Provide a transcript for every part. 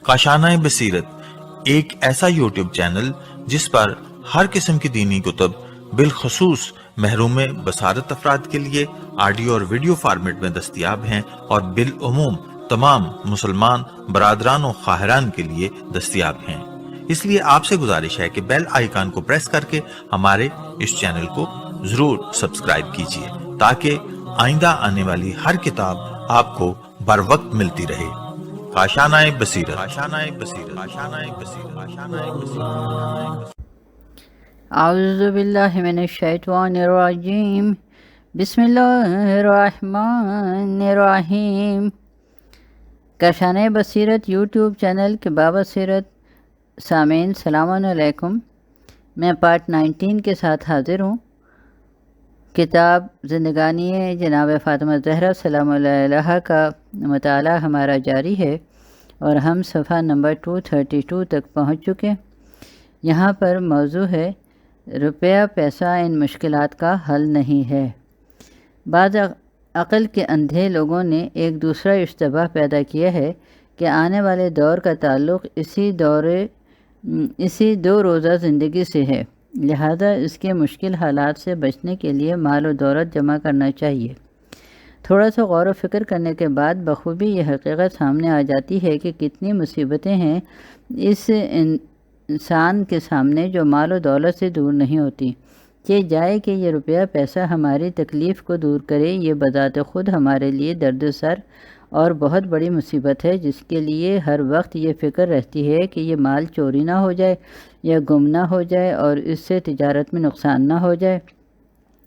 کاشانۂ بصیرت ایک ایسا یوٹیوب چینل جس پر ہر قسم کی دینی کتب بالخصوص محروم بصارت افراد کے لیے آڈیو اور ویڈیو فارمیٹ میں دستیاب ہیں اور بالعموم تمام مسلمان برادران و خواہران کے لیے دستیاب ہیں۔ اس لیے آپ سے گزارش ہے کہ بیل آئیکن کو پریس کر کے ہمارے اس چینل کو ضرور سبسکرائب کیجیے تاکہ آئندہ آنے والی ہر کتاب آپ کو بر وقت ملتی رہے۔ کاشانۂ بصیرت۔ اعوذ باللہ من الشیطان الرجیم، بسم اللہ الرحمن الرحیم۔ کاشانۂ بصیرت یوٹیوب چینل کے بابصیرت سامعین السلام علیکم۔ میں پارٹ 19 کے ساتھ حاضر ہوں۔ کتاب زندگانی جناب فاطمہ زہرا سلام اللہ علیہا کا مطالعہ ہمارا جاری ہے اور ہم صفحہ نمبر 232 تک پہنچ چکے۔ یہاں پر موضوع ہے روپیہ پیسہ ان مشکلات کا حل نہیں ہے۔ بعض عقل کے اندھے لوگوں نے ایک دوسرا اشتباہ پیدا کیا ہے کہ آنے والے دور کا تعلق اسی دو روزہ زندگی سے ہے، لہذا اس کے مشکل حالات سے بچنے کے لیے مال و دولت جمع کرنا چاہیے۔ تھوڑا سا غور و فکر کرنے کے بعد بخوبی یہ حقیقت سامنے آ جاتی ہے کہ کتنی مصیبتیں ہیں اس انسان کے سامنے جو مال و دولت سے دور نہیں ہوتی۔ کہ جائے کہ یہ روپیہ پیسہ ہماری تکلیف کو دور کرے، یہ بذات خود ہمارے لیے درد سر اور بہت بڑی مصیبت ہے، جس کے لیے ہر وقت یہ فکر رہتی ہے کہ یہ مال چوری نہ ہو جائے یا گم نہ ہو جائے اور اس سے تجارت میں نقصان نہ ہو جائے۔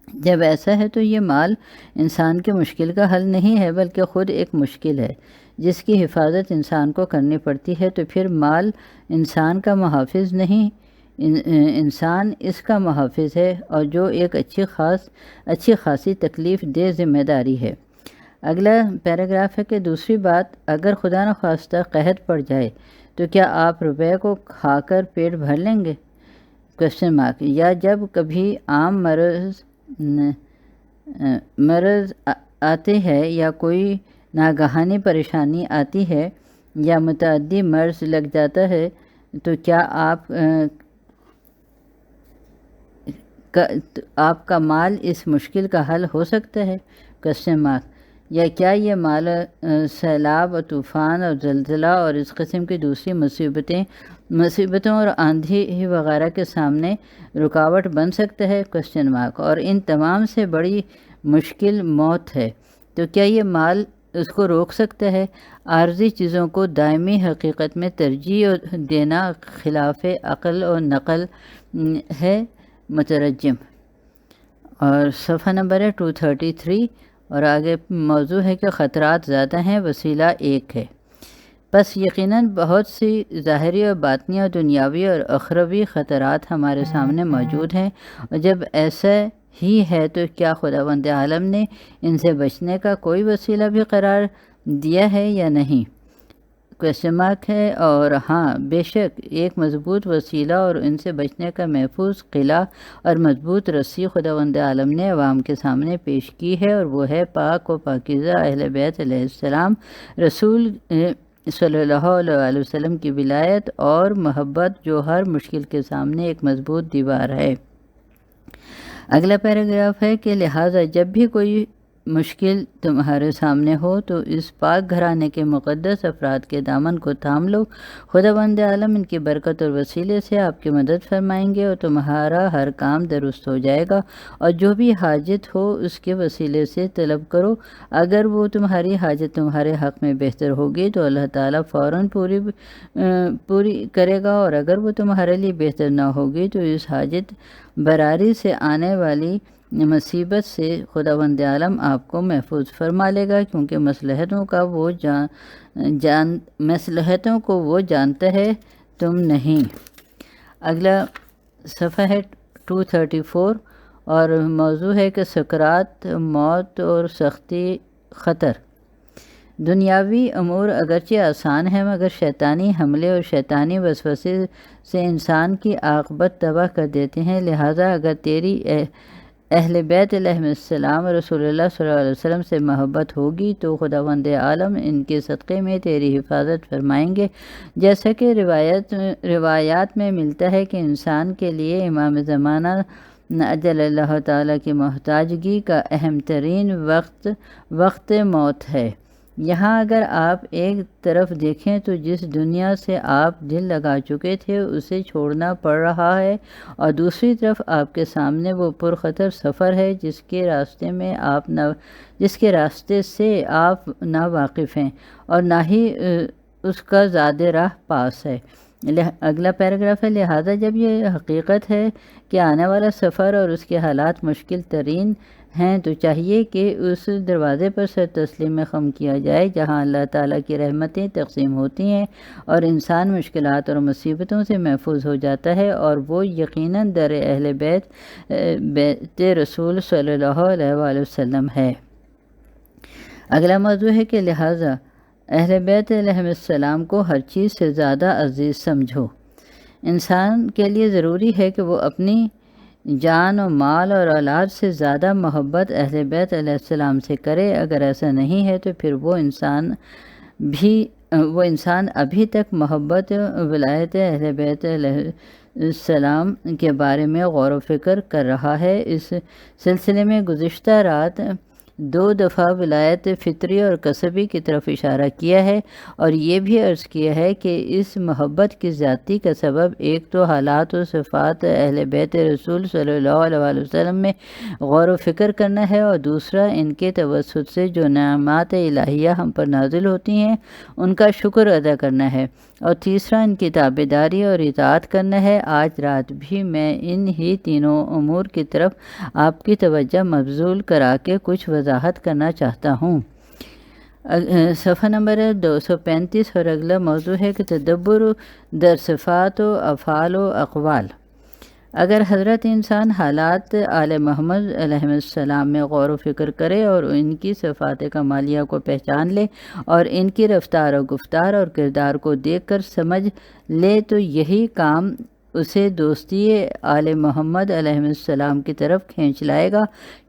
جب ایسا ہے تو یہ مال انسان کی مشکل کا حل نہیں ہے بلکہ خود ایک مشکل ہے جس کی حفاظت انسان کو کرنی پڑتی ہے۔ تو پھر مال انسان کا محافظ نہیں، انسان اس کا محافظ ہے، اور جو ایک اچھی خاصی تکلیف دہ ذمہ داری ہے۔ اگلا پیراگراف ہے کہ دوسری بات، اگر خدا نخواستہ قحط پڑ جائے تو کیا آپ روپے کو کھا کر پیٹ بھر لیں گے؟ یا جب کبھی عام مرض آتے ہیں یا کوئی ناگہانی پریشانی آتی ہے یا متعدی مرض لگ جاتا ہے تو کیا آپ کا مال اس مشکل کا حل ہو سکتا ہے؟ یا کیا یہ مال سیلاب اور طوفان اور زلزلہ اور اس قسم کی دوسری مصیبتوں اور آندھی وغیرہ کے سامنے رکاوٹ بن سکتا ہے؟ اور ان تمام سے بڑی مشکل موت ہے، تو کیا یہ مال اس کو روک سکتا ہے؟ عارضی چیزوں کو دائمی حقیقت میں ترجیح دینا خلاف عقل و نقل ہے۔ مترجم۔ اور صفحہ نمبر ہے 233 اور آگے موضوع ہے کہ خطرات زیادہ ہیں، وسیلہ ایک ہے۔ پس یقیناً بہت سی ظاہری اور باطنی اور دنیاوی اور اخروی خطرات ہمارے سامنے موجود ہیں، اور جب ایسا ہی ہے تو کیا خداوند عالم نے ان سے بچنے کا کوئی وسیلہ بھی قرار دیا ہے یا نہیں؟ ہے، اور ہاں بے شک ایک مضبوط وسیلہ اور ان سے بچنے کا محفوظ قلعہ اور مضبوط رسی خداوند عالم نے عوام کے سامنے پیش کی ہے، اور وہ ہے پاک و پاکیزہ اہل بیت علیہ السلام، رسول صلی اللہ علیہ وسلم کی ولایت اور محبت، جو ہر مشکل کے سامنے ایک مضبوط دیوار ہے۔ اگلا پیراگراف ہے کہ لہٰذا جب بھی کوئی مشکل تمہارے سامنے ہو تو اس پاک گھرانے کے مقدس افراد کے دامن کو تھام لو، خداوند عالم ان کی برکت اور وسیلے سے آپ کی مدد فرمائیں گے اور تمہارا ہر کام درست ہو جائے گا، اور جو بھی حاجت ہو اس کے وسیلے سے طلب کرو۔ اگر وہ تمہاری حاجت تمہارے حق میں بہتر ہوگی تو اللہ تعالیٰ فوراً پوری کرے گا، اور اگر وہ تمہارے لیے بہتر نہ ہوگی تو اس حاجت براری سے آنے والی مصیبت سے خداوند عالم آپ کو محفوظ فرما لے گا، کیونکہ مصلحتوں کو وہ جانتا ہے، تم نہیں۔ اگلا صفحہ ہے 234 اور موضوع ہے کہ سکرات موت اور سختی خطر۔ دنیاوی امور اگرچہ آسان ہیں مگر شیطانی حملے اور شیطانی وسوسے سے انسان کی عاقبت تباہ کر دیتے ہیں، لہٰذا اگر تیری اہل بیت علیہ السلام رسول اللہ صلی اللہ علیہ وسلم سے محبت ہوگی تو خداوند عالم ان کے صدقے میں تیری حفاظت فرمائیں گے، جیسا کہ روایات میں ملتا ہے کہ انسان کے لیے امام زمانہ اجل اللہ تعالیٰ کی محتاجگی کا اہم ترین وقت موت ہے۔ یہاں اگر آپ ایک طرف دیکھیں تو جس دنیا سے آپ دل لگا چکے تھے اسے چھوڑنا پڑ رہا ہے، اور دوسری طرف آپ کے سامنے وہ پرخطر سفر ہے جس کے راستے سے آپ نہ واقف ہیں اور نہ ہی اس کا زیادہ راہ پاس ہے۔ اگلا پیراگراف ہے، لہٰذا جب یہ حقیقت ہے کہ آنے والا سفر اور اس کے حالات مشکل ترین ہیں تو چاہیے کہ اس دروازے پر سر تسلیم خم کیا جائے جہاں اللہ تعالیٰ کی رحمتیں تقسیم ہوتی ہیں اور انسان مشکلات اور مصیبتوں سے محفوظ ہو جاتا ہے، اور وہ یقیناً در اہل بیت رسول صلی اللہ علیہ وآلہ وسلم ہے۔ اگلا موضوع ہے کہ لہٰذا اہل بیت علیہ السلام کو ہر چیز سے زیادہ عزیز سمجھو۔ انسان کے لیے ضروری ہے کہ وہ اپنی جان و مال اور اولاد سے زیادہ محبت اہل بیت علیہ السلام سے کرے۔ اگر ایسا نہیں ہے تو پھر وہ انسان ابھی تک محبت ولایت اہل بیت علیہ السلام کے بارے میں غور و فکر کر رہا ہے۔ اس سلسلے میں گزشتہ رات 2 دفعہ ولایت فطری اور کسبی کی طرف اشارہ کیا ہے، اور یہ بھی عرض کیا ہے کہ اس محبت کی زیادتی کا سبب ایک تو حالات و صفات اہل بیت رسول صلی اللہ علیہ وآلہ وسلم میں غور و فکر کرنا ہے، اور دوسرا ان کے توسط سے جو نعمات الہیہ ہم پر نازل ہوتی ہیں ان کا شکر ادا کرنا ہے، اور تیسرا ان کی تابعداری اور اطاعت کرنا ہے۔ آج رات بھی میں ان ہی تینوں امور کی طرف آپ کی توجہ مبذول کرا کے کچھ وضاحت کرنا چاہتا ہوں۔ صفحہ نمبر 235 اور اگلا موضوع ہے کہ تدبر در صفات و افعال و اقوال۔ اگر حضرت انسان حالات آل محمد علیہ السلام میں غور و فکر کرے اور ان کی صفات کمالیہ کو پہچان لے اور ان کی رفتار و گفتار اور کردار کو دیکھ کر سمجھ لے تو یہی کام اسے دوستی آل محمد علیہ السلام کی طرف کھینچ لائے گا،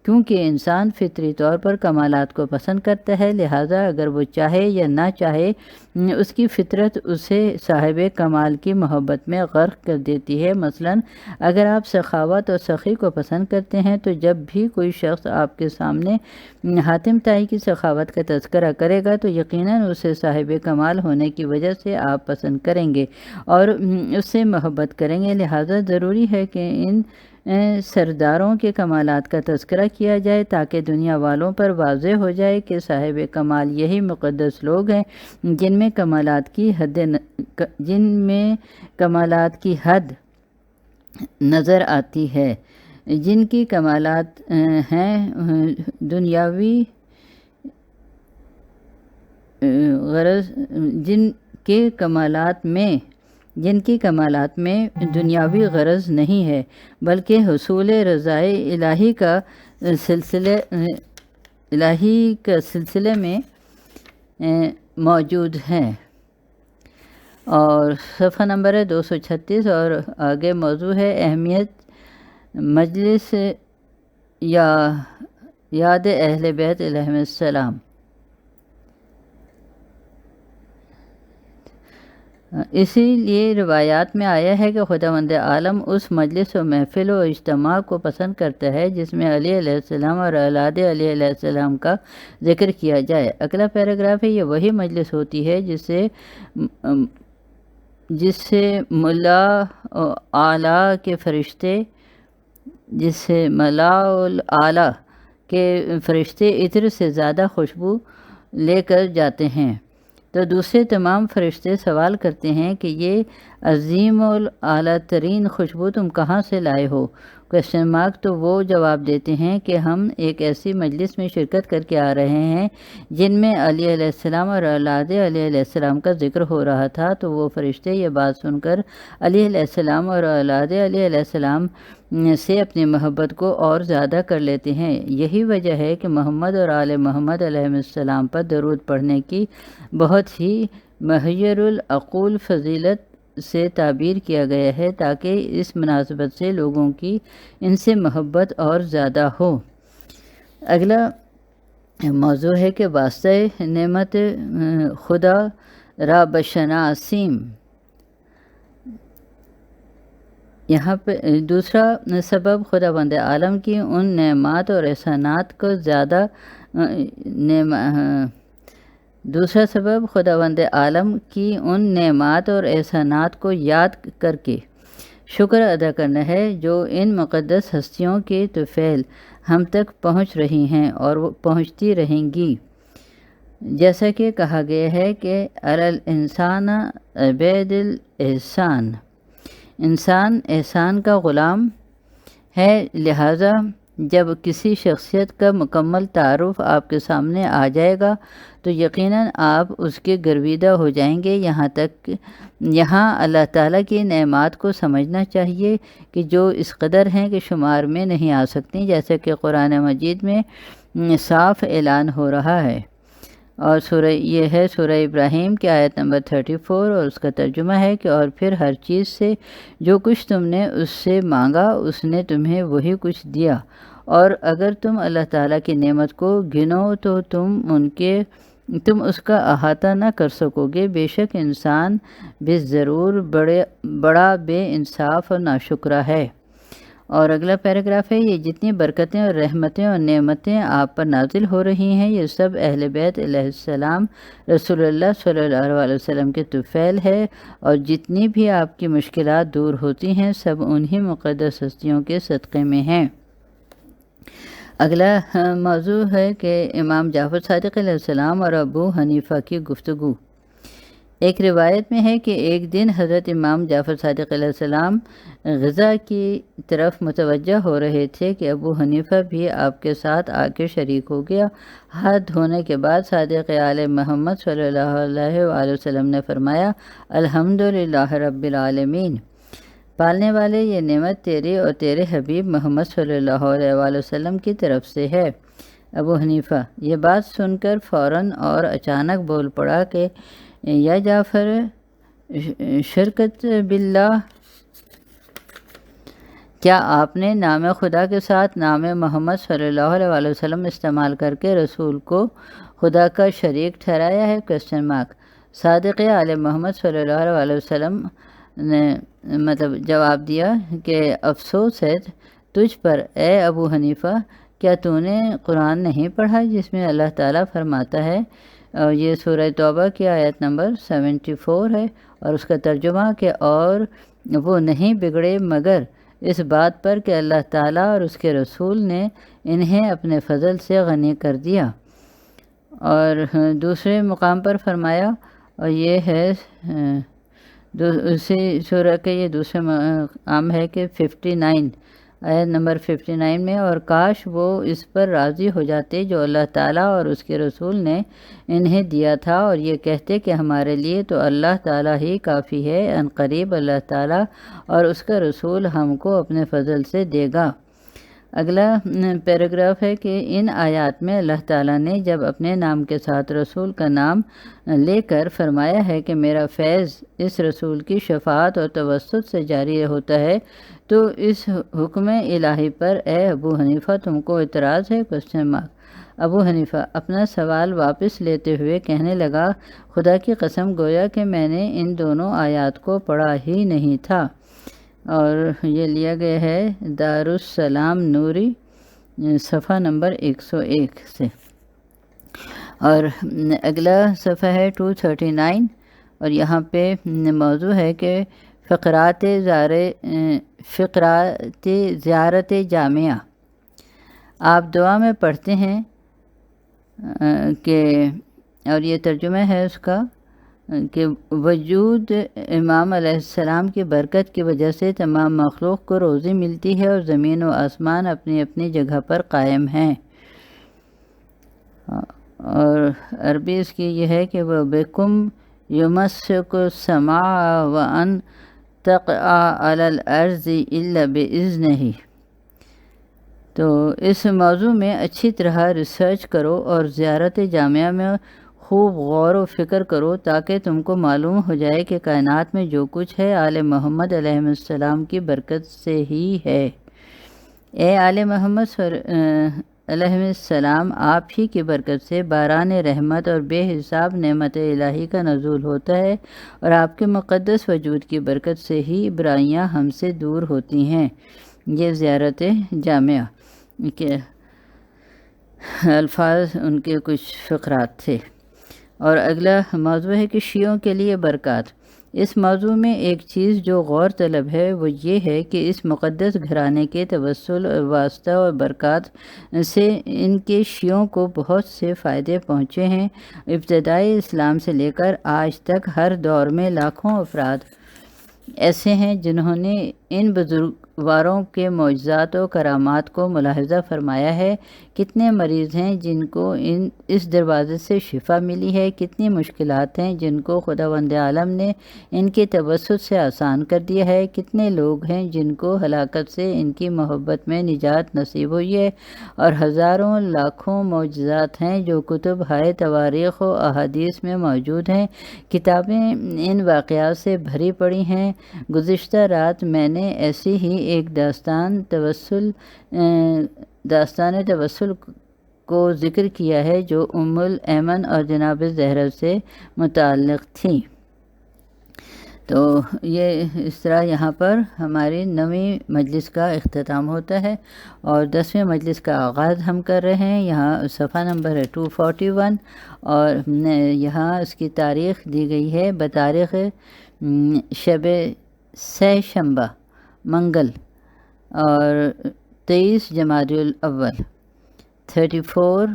کیونکہ انسان فطری طور پر کمالات کو پسند کرتا ہے، لہٰذا اگر وہ چاہے یا نہ چاہے اس کی فطرت اسے صاحب کمال کی محبت میں غرق کر دیتی ہے۔ مثلا اگر آپ سخاوت اور سخی کو پسند کرتے ہیں تو جب بھی کوئی شخص آپ کے سامنے حاتم طائی کی سخاوت کا تذکرہ کرے گا تو یقیناً اسے صاحب کمال ہونے کی وجہ سے آپ پسند کریں گے اور اس سے محبت کریں گے۔ لہٰذا ضروری ہے کہ ان سرداروں کے کمالات کا تذکرہ کیا جائے تاکہ دنیا والوں پر واضح ہو جائے کہ صاحب کمال یہی مقدس لوگ ہیں جن میں کمالات کی حد نظر آتی ہے، جن کی کمالات ہیں دنیاوی غرض، جن کی کمالات میں دنیاوی غرض نہیں ہے بلکہ حصول رضائے الہی کا سلسلے میں موجود ہیں۔ اور صفحہ نمبر ہے 236 اور آگے موضوع ہے اہمیت مجلس یا یاد اہل بیت علیہ السلام۔ اسی لیے روایات میں آیا ہے کہ خداوند عالم اس مجلس و محفل و اجتماع کو پسند کرتا ہے جس میں علی علیہ السلام اور اولاد علی علیہ السلام کا ذکر کیا جائے۔ اگلا پیراگراف ہے، یہ وہی مجلس ہوتی ہے جس سے ملا اعلیٰ کے فرشتے عطر سے زیادہ خوشبو لے کر جاتے ہیں تو دوسرے تمام فرشتے سوال کرتے ہیں کہ یہ عظیم اعلیٰ ترین خوشبو تم کہاں سے لائے ہو؟ تو وہ جواب دیتے ہیں کہ ہم ایک ایسی مجلس میں شرکت کر کے آ رہے ہیں جن میں علی علیہ السلام اور اولاد علی علیہ السلام کا ذکر ہو رہا تھا۔ تو وہ فرشتے یہ بات سن کر علی علیہ السلام اور اولاد علی علیہ السلام سے اپنی محبت کو اور زیادہ کر لیتے ہیں۔ یہی وجہ ہے کہ محمد اور آل محمد علیہ السلام پر درود پڑھنے کی بہت ہی محیر العقول فضیلت سے تعبیر کیا گیا ہے تاکہ اس مناسبت سے لوگوں کی ان سے محبت اور زیادہ ہو۔ اگلا موضوع ہے کہ واسطہ نعمت خدا را بشناسیم۔ یہاں پہ دوسرا سبب خداوند عالم کی ان نعمات اور احسانات کو زیادہ دوسرا سبب خداوند عالم کی ان نعمات اور احسانات کو یاد کر کے شکر ادا کرنا ہے جو ان مقدس ہستیوں کے طفیل ہم تک پہنچ رہی ہیں اور وہ پہنچتی رہیں گی، جیسا کہ کہا گیا ہے کہ الانسان عبید الاحسان، انسان احسان کا غلام ہے، لہٰذا جب کسی شخصیت کا مکمل تعارف آپ کے سامنے آ جائے گا تو یقیناً آپ اس کے گرویدہ ہو جائیں گے۔ یہاں اللہ تعالیٰ کی نعمات کو سمجھنا چاہیے کہ جو اس قدر ہیں کہ شمار میں نہیں آ سکتی، جیسے کہ قرآن مجید میں صاف اعلان ہو رہا ہے۔ اور یہ ہے سورہ ابراہیم کی آیت نمبر 34، اور اس کا ترجمہ ہے کہ اور پھر ہر چیز سے جو کچھ تم نے اس سے مانگا اس نے تمہیں وہی کچھ دیا، اور اگر تم اللہ تعالیٰ کی نعمت کو گنو تو تم اس کا احاطہ نہ کر سکو گے۔ بے شک انسان بالضرور بڑا بے انصاف اور ناشکرا ہے۔ اور اگلا پیراگراف ہے، یہ جتنی برکتیں اور رحمتیں اور نعمتیں آپ پر نازل ہو رہی ہیں یہ سب اہل بیت علیہ السلام رسول اللہ صلی اللہ علیہ وسلم کے طفیل ہے، اور جتنی بھی آپ کی مشکلات دور ہوتی ہیں سب انہی مقدس ہستیوں کے صدقے میں ہیں۔ اگلا موضوع ہے کہ امام جعفر صادق علیہ السلام اور ابو حنیفہ کی گفتگو۔ ایک روایت میں ہے کہ ایک دن حضرت امام جعفر صادق علیہ السلام غزہ کی طرف متوجہ ہو رہے تھے کہ ابو حنیفہ بھی آپ کے ساتھ آ کے شریک ہو گیا۔ ہاتھ دھونے کے بعد صادق آل محمد صلی اللہ علیہ وآلہ وسلم نے فرمایا، الحمدللہ رب العالمین، پالنے والے یہ نعمت تیری اور تیرے حبیب محمد صلی اللہ علیہ وآلہ وسلم کی طرف سے ہے۔ ابو حنیفہ یہ بات سن کر فوراً اور اچانک بول پڑا کہ یا جعفر، شرکت باللہ، کیا آپ نے نام خدا کے ساتھ نام محمد صلی اللہ علیہ وآلہ وسلم استعمال کر کے رسول کو خدا کا شریک ٹھہرایا ہے؟ صادق آل محمد صلی اللہ علیہ وآلہ وسلم نے جواب دیا کہ افسوس ہے تجھ پر اے ابو حنیفہ، کیا تو نے قرآن نہیں پڑھا جس میں اللہ تعالیٰ فرماتا ہے، اور یہ سورہ توبہ کی آیت نمبر 74 ہے، اور اس کا ترجمہ کہ اور وہ نہیں بگڑے مگر اس بات پر کہ اللہ تعالیٰ اور اس کے رسول نے انہیں اپنے فضل سے غنی کر دیا۔ اور دوسرے مقام پر فرمایا، اور یہ ہے اسی سورہ کے یہ دوسرے مقام ہے کہ 59 آیت نمبر 59 میں، اور کاش وہ اس پر راضی ہو جاتے جو اللہ تعالیٰ اور اس کے رسول نے انہیں دیا تھا، اور یہ کہتے کہ ہمارے لیے تو اللہ تعالیٰ ہی کافی ہے، ان قریب اللہ تعالیٰ اور اس کا رسول ہم کو اپنے فضل سے دے گا۔ اگلا پیراگراف ہے کہ ان آیات میں اللہ تعالیٰ نے جب اپنے نام کے ساتھ رسول کا نام لے کر فرمایا ہے کہ میرا فیض اس رسول کی شفاعت اور توسط سے جاری ہوتا ہے، تو اس حکم الہی پر اے ابو حنیفہ تم کو اعتراض ہے؟ ابو حنیفہ اپنا سوال واپس لیتے ہوئے کہنے لگا، خدا کی قسم گویا کہ میں نے ان دونوں آیات کو پڑھا ہی نہیں تھا۔ اور یہ لیا گیا ہے دارالسلام نوری صفحہ نمبر 101 سے۔ اور اگلا صفحہ ہے 239، اور یہاں پہ موضوع ہے کہ فقرات زیارت جامعہ۔ آپ دعا میں پڑھتے ہیں کہ، اور یہ ترجمہ ہے اس کا کہ وجود امام علیہ السلام کی برکت کی وجہ سے تمام مخلوق کو روزی ملتی ہے اور زمین و آسمان اپنی اپنی جگہ پر قائم ہیں۔ اور عربی اس کی یہ ہے کہ وہ بکم یمسک السماء وان تقع علی الارض الا باذنہ۔ تو اس موضوع میں اچھی طرح ریسرچ کرو اور زیارت جامعہ میں خوب غور و فکر کرو تاکہ تم کو معلوم ہو جائے کہ کائنات میں جو کچھ ہے آل محمد علیہ السلام کی برکت سے ہی ہے۔ اے آل محمد علیہ السلام، آپ ہی کی برکت سے باران رحمت اور بے حساب نعمت الہی کا نزول ہوتا ہے، اور آپ کے مقدس وجود کی برکت سے ہی برائیاں ہم سے دور ہوتی ہیں۔ یہ زیارت جامعہ کے الفاظ، ان کے کچھ فقرات تھے۔ اور اگلا موضوع ہے کہ شیعوں کے لیے برکات۔ اس موضوع میں ایک چیز جو غور طلب ہے وہ یہ ہے کہ اس مقدس گھرانے کے توسل، واسطہ اور برکات سے ان کے شیعوں کو بہت سے فائدے پہنچے ہیں۔ ابتدائی اسلام سے لے کر آج تک ہر دور میں لاکھوں افراد ایسے ہیں جنہوں نے ان بزرگواروں کے معجزات و کرامات کو ملاحظہ فرمایا ہے۔ کتنے مریض ہیں جن کو اس دروازے سے شفا ملی ہے، کتنی مشکلات ہیں جن کو خداوند عالم نے ان کے توسط سے آسان کر دیا ہے، کتنے لوگ ہیں جن کو ہلاکت سے ان کی محبت میں نجات نصیب ہوئی ہے، اور ہزاروں لاکھوں معجزات ہیں جو کتب ہائے تواریخ و احادیث میں موجود ہیں۔ کتابیں ان واقعات سے بھری پڑی ہیں۔ گزشتہ رات میں نے ایسی ہی ایک داستان توسل کو ذکر کیا ہے جو ام الایمن اور جناب زہرا سے متعلق تھی۔ تو یہ اس طرح یہاں پر ہماری 9ویں مجلس کا اختتام ہوتا ہے، اور 10ویں مجلس کا آغاز ہم کر رہے ہیں۔ یہاں صفحہ نمبر ہے 241، اور یہاں اس کی تاریخ دی گئی ہے بتاریخ شب سہ شنبہ منگل، اور 23 جمادی الاول، 34،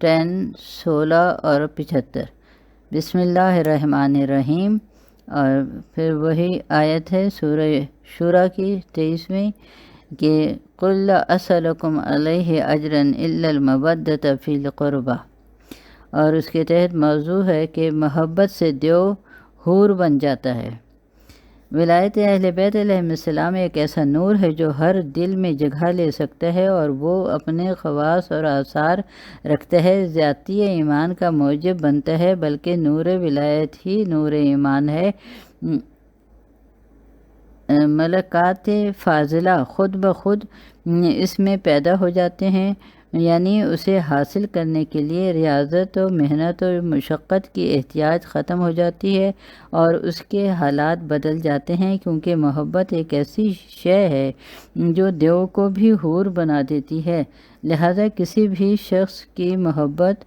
10، 16 اور 75۔ بسم اللہ الرحمن الرحیم۔ اور پھر وہی آیت ہے سورہ شورا کی 23ویں کہ قُل لا اسألکم علیہ اجرا الا المودۃ فی القربہ، اور اس کے تحت موضوع ہے کہ محبت سے دیو حور بن جاتا ہے۔ ولایت اہل بیت علیہ السلام ایک ایسا نور ہے جو ہر دل میں جگہ لے سکتا ہے، اور وہ اپنے خواص اور آثار رکھتا ہے، ذاتی ایمان کا موجب بنتا ہے، بلکہ نور ولایت ہی نور ایمان ہے۔ ملکات فاضلہ خود بخود اس میں پیدا ہو جاتے ہیں، یعنی اسے حاصل کرنے کے لیے ریاضت و محنت اور مشقت کی احتیاج ختم ہو جاتی ہے، اور اس کے حالات بدل جاتے ہیں، کیونکہ محبت ایک ایسی شے ہے جو دیو کو بھی حور بنا دیتی ہے۔ لہذا کسی بھی شخص کی محبت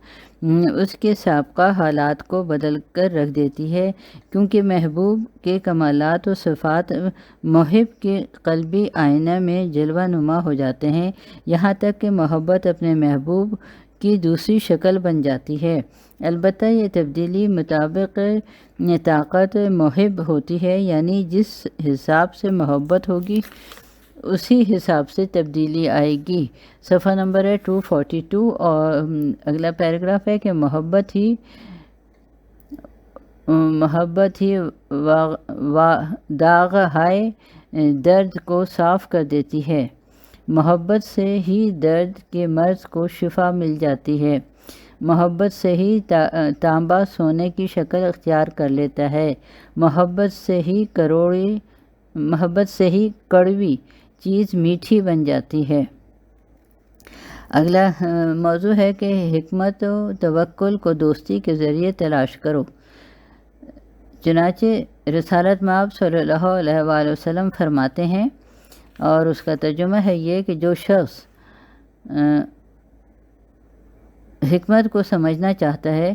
اس کے سابقہ حالات کو بدل کر رکھ دیتی ہے، کیونکہ محبوب کے کمالات و صفات محب کے قلبی آئینہ میں جلوہ نما ہو جاتے ہیں، یہاں تک کہ محبت اپنے محبوب کی دوسری شکل بن جاتی ہے۔ البتہ یہ تبدیلی مطابق طاقت محب ہوتی ہے، یعنی جس حساب سے محبت ہوگی اسی حساب سے تبدیلی آئے گی۔ صفحہ نمبر ہے 242، اور اگلا پیراگراف ہے کہ محبت ہی داغ ہائے درد کو صاف کر دیتی ہے۔ محبت سے ہی درد کے مرض کو شفا مل جاتی ہے۔ محبت سے ہی تانبا سونے کی شکل اختیار کر لیتا ہے۔ محبت سے ہی کڑوی چیز میٹھی بن جاتی ہے۔ اگلا موضوع ہے کہ حکمت و توکل کو دوستی کے ذریعے تلاش کرو۔ چنانچہ رسالت مآب صلی اللہ علیہ وآلہ وسلم فرماتے ہیں، اور اس کا ترجمہ ہے یہ کہ جو شخص حکمت کو سمجھنا چاہتا ہے،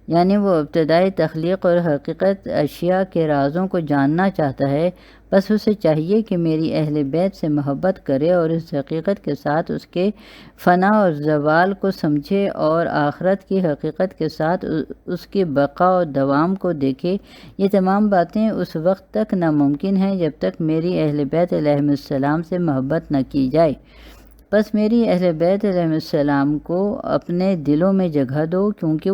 یعنی وہ ابتدائی تخلیق اور حقیقت اشیاء کے رازوں کو جاننا چاہتا ہے، بس اسے چاہیے کہ میری اہل بیت سے محبت کرے اور اس حقیقت کے ساتھ اس کے فنا اور زوال کو سمجھے، اور آخرت کی حقیقت کے ساتھ اس کی بقا اور دوام کو دیکھے۔ یہ تمام باتیں اس وقت تک ناممکن ہیں جب تک میری اہل بیت علیہ السلام سے محبت نہ کی جائے۔ بس میری اہل بیت علیہ السلام کو اپنے دلوں میں جگہ دو، کیونکہ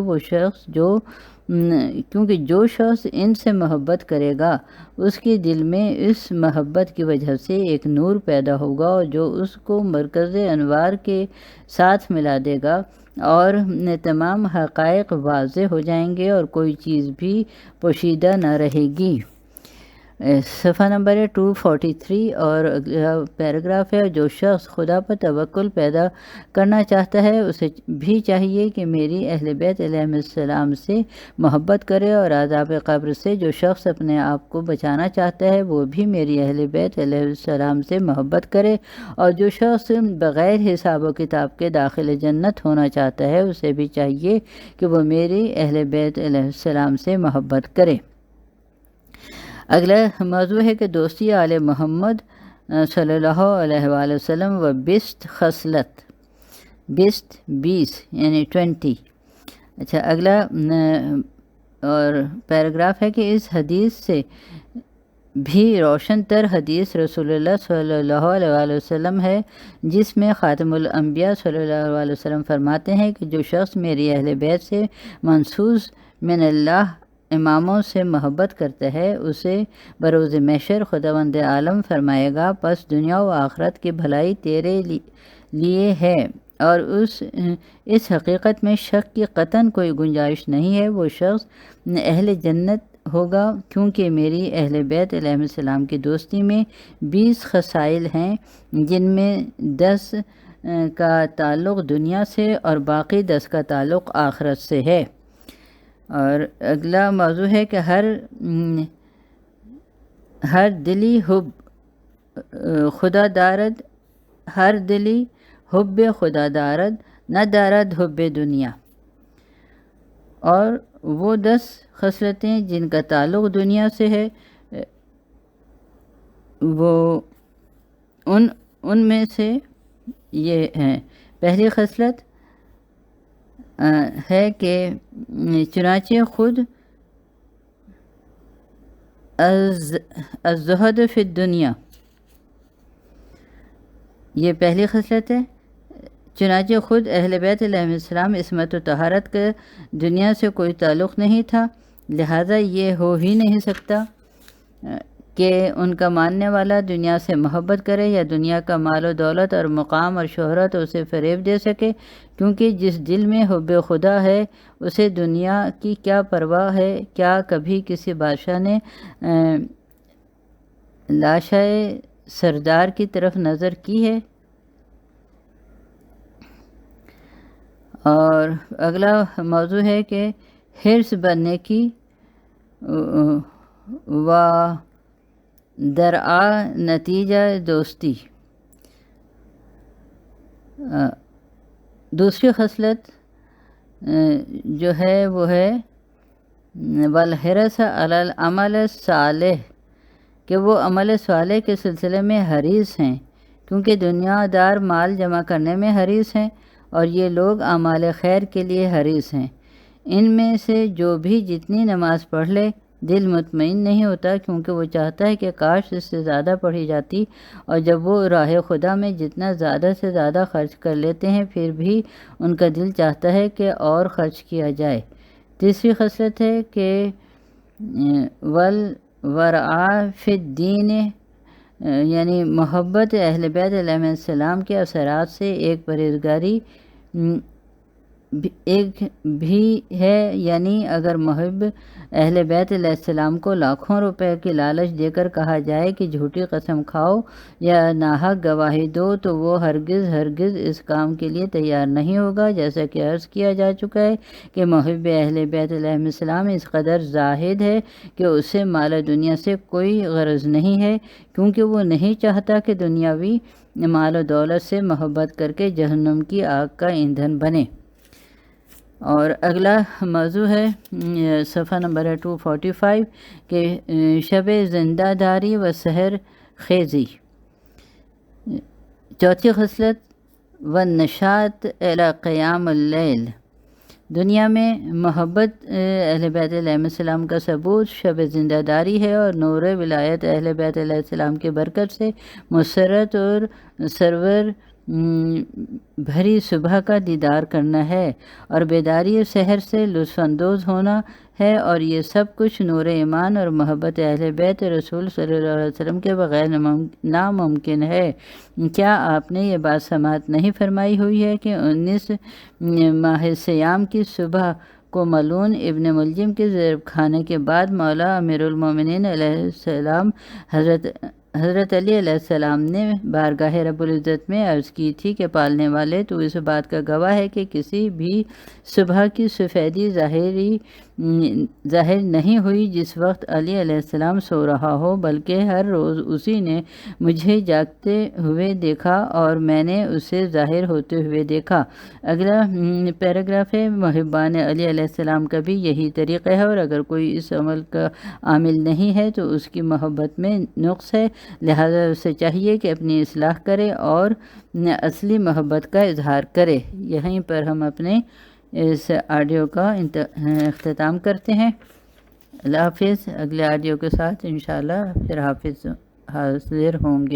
جو شخص ان سے محبت کرے گا اس کے دل میں اس محبت کی وجہ سے ایک نور پیدا ہوگا، اور جو اس کو مرکز انوار کے ساتھ ملا دے گا، اور تمام حقائق واضح ہو جائیں گے اور کوئی چیز بھی پوشیدہ نہ رہے گی۔ صفحہ نمبر ہے 243 اور اگلا پیراگراف ہے، جو شخص خدا پر توکل پیدا کرنا چاہتا ہے اسے بھی چاہیے کہ میری اہل بیت علیہ السلام سے محبت کرے، اور عذاب قبر سے جو شخص اپنے آپ کو بچانا چاہتا ہے وہ بھی میری اہل بیت علیہ السلام سے محبت کرے، اور جو شخص بغیر حساب و کتاب کے داخل جنت ہونا چاہتا ہے اسے بھی چاہیے کہ وہ میری اہل بیت علیہ السلام سے محبت کرے۔ اگلا موضوع ہے کہ دوستی آل محمد صلی اللہ علیہ وآلہ وسلم و 20 خصلت، 20 یعنی 20۔ اچھا، اگلا اور پیراگراف ہے کہ اس حدیث سے بھی روشن تر حدیث رسول اللہ صلی اللہ علیہ وآلہ وسلم ہے، جس میں خاتم الانبیاء صلی اللہ علیہ وسلم فرماتے ہیں کہ جو شخص میری اہل بیت سے منصوص من اللہ اماموں سے محبت کرتا ہے اسے بروز محشر خداوند عالم فرمائے گا، پس دنیا و آخرت کی بھلائی تیرے لیے ہے، اور اس حقیقت میں شک کی قطعاً کوئی گنجائش نہیں ہے، وہ شخص اہل جنت ہوگا، کیونکہ میری اہل بیت علیہ السلام کی دوستی میں 20 خصائل ہیں، جن میں 10 کا تعلق دنیا سے اور باقی 10 کا تعلق آخرت سے ہے۔ اور اگلا موضوع ہے کہ ہر دلی حب خدا دارد، ہر دلی حب خدا دارد، نہ دارد حب دنیا، اور وہ 10 خصلتیں جن کا تعلق دنیا سے ہے وہ ان میں سے یہ ہیں۔ پہلی خصلت ہے کہ چنانچہ خود الزہد فی الدنیا، یہ پہلی خصلت ہے۔ چنانچہ خود اہل بیت علیہ السلام عصمت و طہارت کا دنیا سے کوئی تعلق نہیں تھا، لہٰذا یہ ہو ہی نہیں سکتا کہ ان کا ماننے والا دنیا سے محبت کرے یا دنیا کا مال و دولت اور مقام اور شہرت اسے فریب دے سکے، کیونکہ جس دل میں حب خدا ہے اسے دنیا کی کیا پرواہ ہے؟ کیا کبھی کسی بادشاہ نے لاشائے سردار کی طرف نظر کی ہے؟ اور اگلا موضوع ہے کہ حرص بننے کی و درآ نتیجہ دوستی۔ دوسری خصلت جو ہے وہ ہے والحرص علی العمل الصالح، کہ وہ عمل صالح کے سلسلے میں حریص ہیں، کیونکہ دنیا دار مال جمع کرنے میں حریص ہیں اور یہ لوگ اعمال خیر کے لیے حریص ہیں۔ ان میں سے جو بھی جتنی نماز پڑھ لے دل مطمئن نہیں ہوتا، کیونکہ وہ چاہتا ہے کہ کاش اس سے زیادہ پڑھی جاتی، اور جب وہ راہ خدا میں جتنا زیادہ سے زیادہ خرچ کر لیتے ہیں پھر بھی ان کا دل چاہتا ہے کہ اور خرچ کیا جائے۔ تیسری خصلت ہے کہ والورع فی الدین، یعنی محبت اہل بیت علیہ السلام کے اثرات سے ایک پرہیزگاری ایک بھی ہے، یعنی اگر محب اہل بیت علیہ السلام کو لاکھوں روپے کی لالچ دے کر کہا جائے کہ جھوٹی قسم کھاؤ یا ناحق گواہی دو تو وہ ہرگز اس کام کے لیے تیار نہیں ہوگا، جیسا کہ عرض کیا جا چکا ہے کہ محب اہل بیت علیہ السلام اس قدر زاہد ہے کہ اسے مال دنیا سے کوئی غرض نہیں ہے، کیونکہ وہ نہیں چاہتا کہ دنیاوی مال و دولت سے محبت کر کے جہنم کی آگ کا ایندھن بنے۔ اور اگلا موضوع ہے صفحہ نمبر 245 کہ شب زندہ داری و سحر خیزی۔ چوتھی خصلت والنشاط الی قیام اللیل، دنیا میں محبت اہل بیت علیہ السلام کا ثبوت شب زندہ داری ہے، اور نور ولایت اہل بیت علیہ السلام کی برکت سے مسرت اور سرور بھری صبح کا دیدار کرنا ہے اور بیداری سحر سے لطف اندوز ہونا ہے، اور یہ سب کچھ نور ایمان اور محبت اہل بیت رسول صلی اللہ علیہ وسلم کے بغیر ناممکن ہے۔ کیا آپ نے یہ بات سماعت نہیں فرمائی ہوئی ہے کہ 19 ماہ سیام کی صبح کو ملعون ابن ملجم کے ضرب کھانے کے بعد مولا امیر المومنین علیہ السلام حضرت علی علیہ السلام نے بارگاہ رب العزت میں عرض کی تھی کہ پالنے والے تو اس بات کا گواہ ہے کہ کسی بھی صبح کی سفیدی ظاہر نہیں ہوئی جس وقت علی علیہ السلام سو رہا ہو، بلکہ ہر روز اسی نے مجھے جاگتے ہوئے دیکھا اور میں نے اسے ظاہر ہوتے ہوئے دیکھا۔ اگلا پیراگراف ہے، محبان علی علیہ السلام کا بھی یہی طریقہ ہے، اور اگر کوئی اس عمل کا عامل نہیں ہے تو اس کی محبت میں نقص ہے، لہذا اسے چاہیے کہ اپنی اصلاح کرے اور اصلی محبت کا اظہار کرے۔ یہیں پر ہم اپنے اس آڈیو کا اختتام کرتے ہیں۔ اللہ حافظ۔ اگلے آڈیو کے ساتھ انشاءاللہ پھر حاضر ہوں گے۔